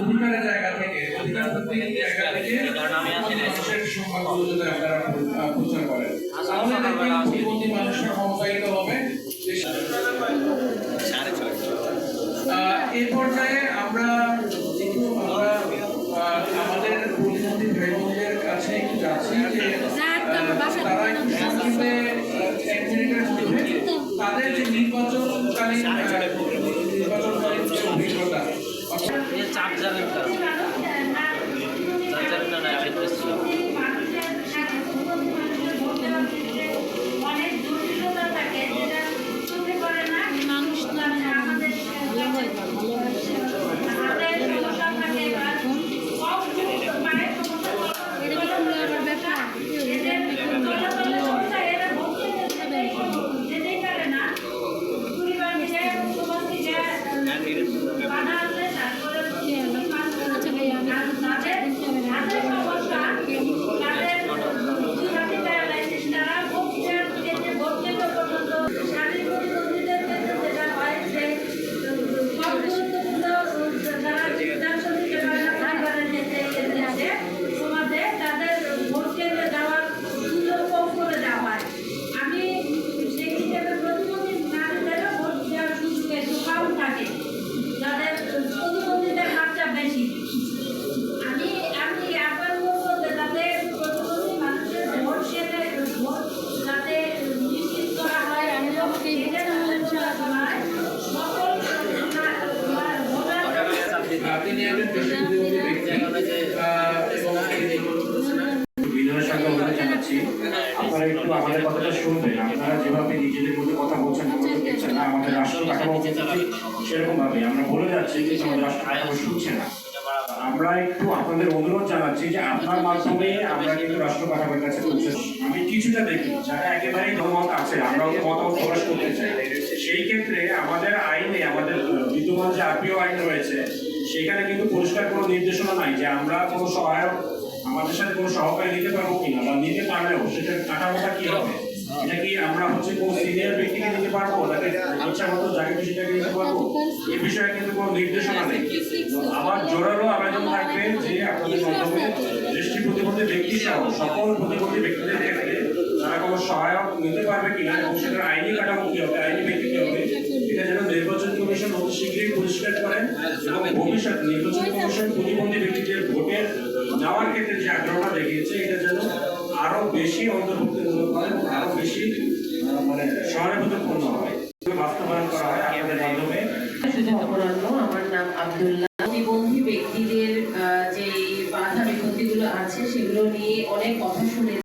অধিকারের জায়গা থেকে অধিকার প্রত্যেকের জায়গা থেকে মানুষের সংখ্যাগুলো যদি আপনারা প্রচার করেন তাহলে দেখবেন প্রতিবন্ধী মানুষরা ক্ষমতায়িত হবে। এই পর্যায়ে আমরা আমাদের প্রতিবন্ধী ভাই বোনদের কাছে একটু যাচ্ছি যে তারা একটু সংক্ষেপে 1 মিনিটের মধ্যে তাদের যে নির্বাচনকালীন অভিজ্ঞতা আপনারা একটু আমাদের কথাটা শুনবেন। আপনারা যেভাবে নিজেদের মধ্যে কথা বলছেন না আমাদের রাষ্ট্র কাঠামো সেরকম ভাবে আমরা বলে যাচ্ছি যে আমাদের রাষ্ট্র কাঠামো শুনছে না। আমরা একটু আপনাদের অনুরোধ জানাচ্ছি যে আপনার মাধ্যমে আমরা কিন্তু রাষ্ট্র কাঠামোর কাছে পৌঁছেছি। আমি কিছুটা দেখি যারা একেবারেই দলমত আছে আমরাও তো মতামত প্রকাশ করতে চাই, সেই ক্ষেত্রে আমাদের আইনে আমাদের বিদ্যমান যে আরপিও আইন রয়েছে সেখানে কিন্তু পরিষ্কার কোনো নির্দেশনা নাই যে আমরা কোনো সহায়ক আমাদের সাথে কোনো সহকারী নিতে পারবো কিনা বা নিতে পারলেও সেটার কাঠামোটা কি হবে। এটা কি আমরা কোনো সিনিয়র ব্যক্তিকে নিতে পারবো নাকি ইচ্ছা মতো যাকে সেটাকে নিতে পারবো, এই বিষয়ে কিন্তু কোনো নির্দেশনা নেই। আমার জোরালো আবেদন থাকবে যে আপনাদের মাধ্যমে দৃষ্টি প্রতিবন্ধী ব্যক্তি সহ সকল প্রতিবন্ধী ব্যক্তিদের ক্ষেত্রে তারা কোনো সহায়ক নিতে পারবে কিনা এবং সেটার আইনি কাঠামো কি হবে, আইনি ব্যক্তি কি হবে, এটা যেন নির্বাচন কমিশন অতি শীঘ্রই পরিষ্কার করেন এবং ভবিষ্যৎ নির্বাচন কমিশন প্রতিবন্ধী ব্যক্তিদের ভোটের নেওয়ার ক্ষেত্রে যে আগ্রহটা দেখিয়েছে এটা যেন আরো বেশি অন্তর্ভুক্তিমূলক হয় এবং আরো বেশি সহানুভূতিপূর্ণ হয়, বাস্তবায়ন করা হয় আপনাদের মাধ্যমে। আমার নাম আব্দুল্লাহ। প্রতিবন্ধী ব্যক্তিদের যে বাধা বিপত্তিগুলো আছে সেগুলো নিয়ে অনেক কথা শুনে